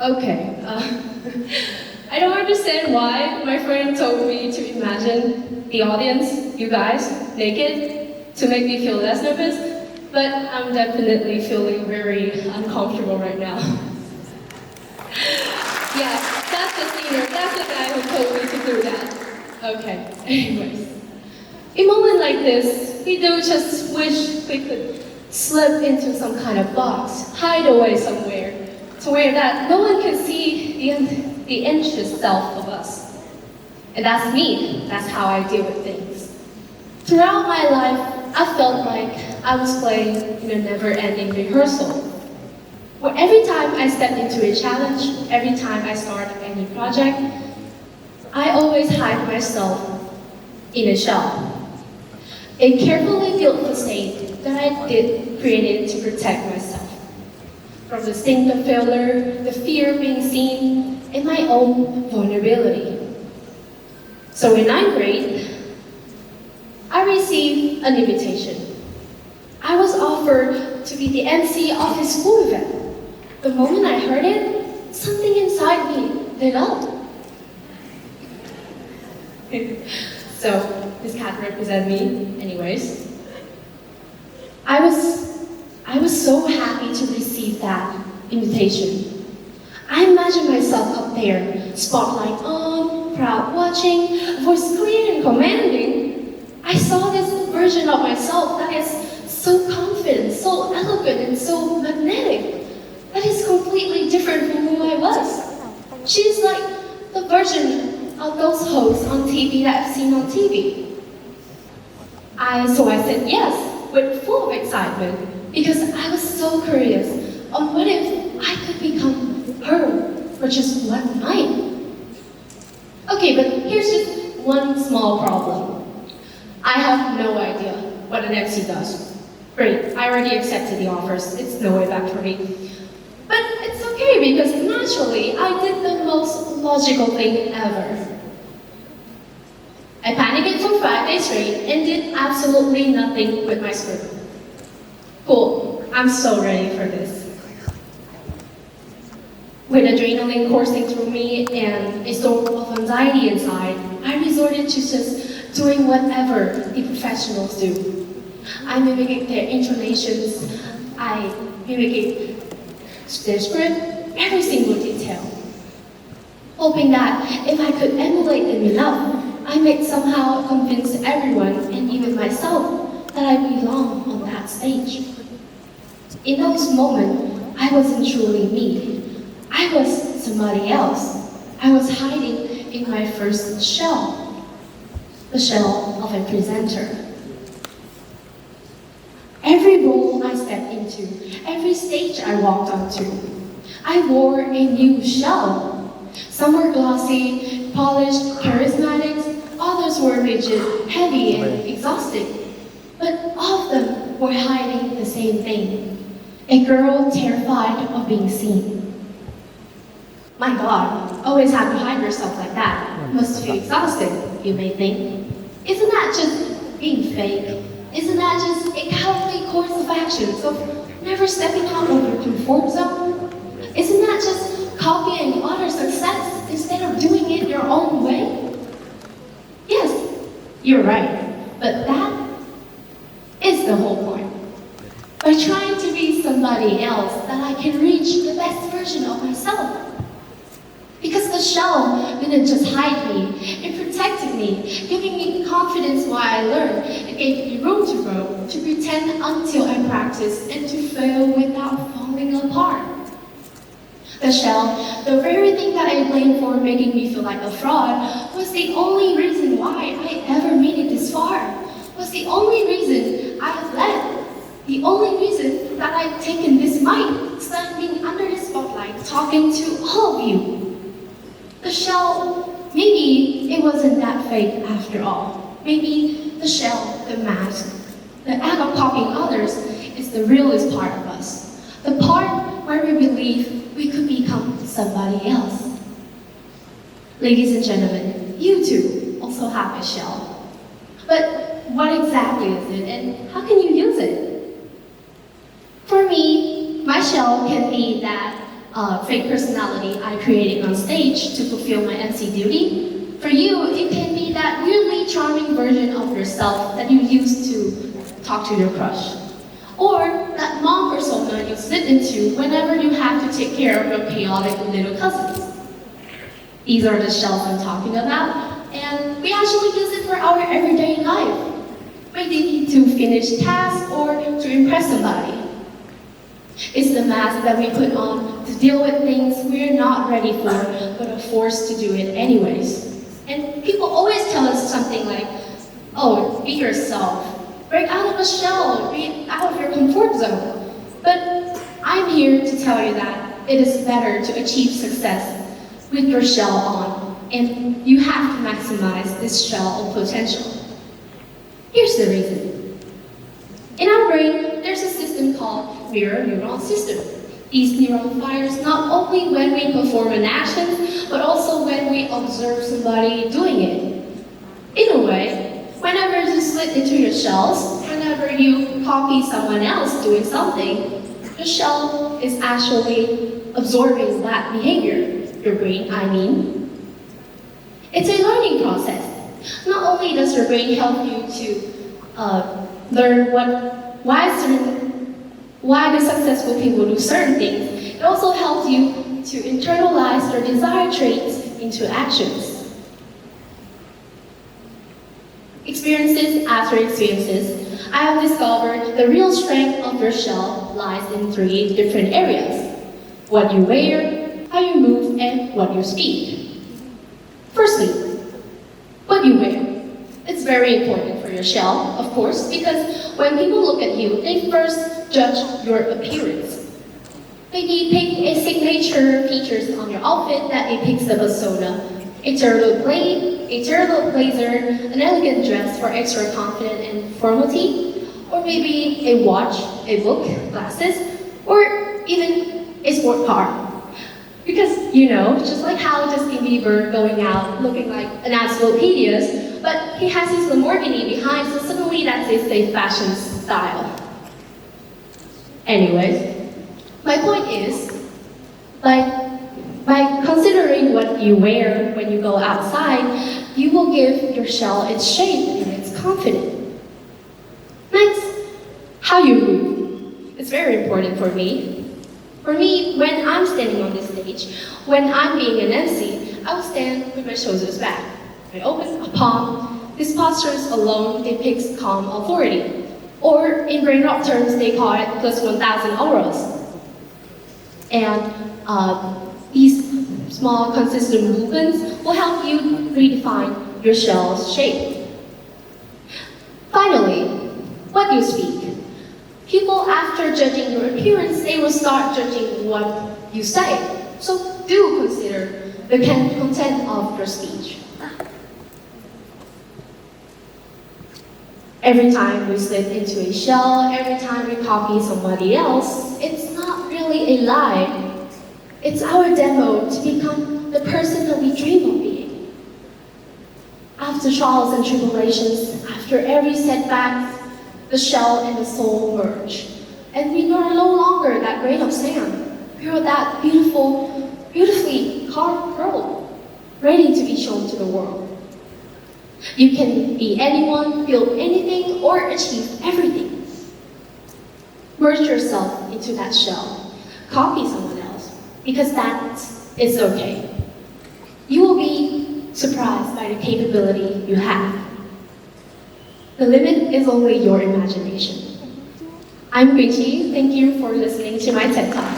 Okay, I don't understand why my friend told me to imagine the audience, you guys, naked, to make me feel less nervous, but I'm definitely feeling very uncomfortable right now. Yeah, that's the singer, that's the guy who told me to do that. Okay, anyways. In moments like this, we do just wish we could slip into some kind of box, hide away somewhere, to where that no one can see the anxious self of us. And that's me, that's how I deal with things. Throughout my life, I felt like I was playing in a never-ending rehearsal, where every time I stepped into a challenge, every time I start any project, I always hide myself in a shell. A carefully built facade that I did create to protect myself from the sting of failure, the fear of being seen, and my own vulnerability. So in 9th grade, I received an invitation. I was offered to be the MC of a school event. The moment I heard it, something inside me lit up. So, this cat represents me, anyways. I was so happy to receive that invitation. I imagined myself up there, spotlight on, proud watching, voice clear and commanding. I saw this version of myself that is so confident, so eloquent, and so magnetic. That is completely different from who I was. She's like the version of those hosts on TV that I've seen on TV. So I said yes, with full of excitement, because I was so curious on what if I could become her for just one night. Okay, but here's just one small problem. I have no idea what an MC does. Great, I already accepted the offers, it's no way back for me. But it's okay, because naturally, I did the most logical thing ever. I panicked for 5 days straight and did absolutely nothing with my script. Cool, I'm so ready for this. With adrenaline coursing through me and a storm of anxiety inside, I resorted to just doing whatever the professionals do. I mimicked their intonations, I mimicked their script, every single detail. Hoping that if I could emulate them enough, I might somehow convince everyone, and even myself, that I belong on that stage. In those moments, I wasn't truly me. I was somebody else. I was hiding in my first shell, the shell of a presenter. Every role I stepped into, every stage I walked onto, I wore a new shell. Some were glossy, polished, charismatic, others were rigid, heavy, and exhausting. But all of them were hiding the same thing. A girl terrified of being seen. My God, always have to hide yourself like that. Must feel exhausted, you may think. Isn't that just being fake? Isn't that just a cowardly course of actions of never stepping out of your comfort zone? Isn't that just copying others' success instead of doing it your own way? Yes, you're right, but that is the whole point. By trying to be somebody else, that I can reach the best version of myself. Because the shell didn't just hide me, it protected me, giving me confidence while I learned. It gave me room to grow, to pretend until I practiced, and to fail without falling apart. The shell, the very thing that I blamed for making me feel like a fraud, was the only reason why I ever made it this far. Was the only reason I have led. The only reason that I've taken this mic, standing under the spotlight, talking to all of you. The shell, maybe it wasn't that fake after all. Maybe the shell, the mask, the act of copying others is the realest part of us. The part where we believe we could become somebody else. Ladies and gentlemen, you too also have a shell. But what exactly is it, and how can you use it? For me, my shell can be that fake personality I created on stage to fulfill my MC duty. For you, it can be that weirdly charming version of yourself that you use to talk to your crush. Or that mom persona you slip into whenever you have to take care of your chaotic little cousins. These are the shells I'm talking about, and we actually use it for our everyday life. Maybe to finish tasks or to impress somebody. It's the mask that we put on to deal with things we're not ready for, but are forced to do it anyways. And people always tell us something like, oh, be yourself. Break out of the shell, be out of your comfort zone. But I'm here to tell you that it is better to achieve success with your shell on, and you have to maximize this shell of potential. Here's the reason. In our brain, there's a system called mirror neuron system. These neuron fires not only when we perform an action, but also when we observe somebody doing it. In a way, whenever you slip into your shells, whenever you copy someone else doing something, your shell is actually absorbing that behavior. Your brain, I mean. It's a learning process. Not only does your brain help you to learn why do successful people do certain things, it also helps you to internalize your desired traits into actions. Experiences after experiences, I have discovered the real strength of your shell lies in 3 different areas: what you wear, how you move, and what you speak. Firstly, what you wear. It's very important for your shell, of course, because when people look at you, they first judge your appearance. Maybe pick a signature features on your outfit that depicts the persona. A tailored blazer, an elegant dress for extra confidence and formality, or maybe a watch, a book, glasses, or even a sport car. Because, you know, just like how Justin Bieber going out looking like an absolute hideous, but he has his Lamborghini behind, so suddenly that's his safe fashion style. Anyways, my point is, by considering what you wear when you go outside, you will give your shell its shape and its confidence. Next, how you move. It's very important for me. For me, when I'm standing on this stage, when I'm being an MC, I will stand with my shoulders back. I open a palm. This posture alone depicts calm authority. Or in brain rock terms, they call it plus 1,000 auras. And these small, consistent movements will help you redefine your shell's shape. Finally, what you speak. People, after judging your appearance, they will start judging what you say. So do consider the content of your speech. Every time we slip into a shell, every time we copy somebody else, it's not really a lie. It's our demo to become the person that we dream of being. After trials and tribulations, after every setback, the shell and the soul merge. And we are no longer that grain of sand. We are that beautifully carved pearl, ready to be shown to the world. You can be anyone, build anything, or achieve everything. Merge yourself into that shell. Copy someone else, because it's okay. You will be surprised by the capability you have. The limit is only your imagination. I'm Quynh Chi. Thank you for listening to my TED Talk.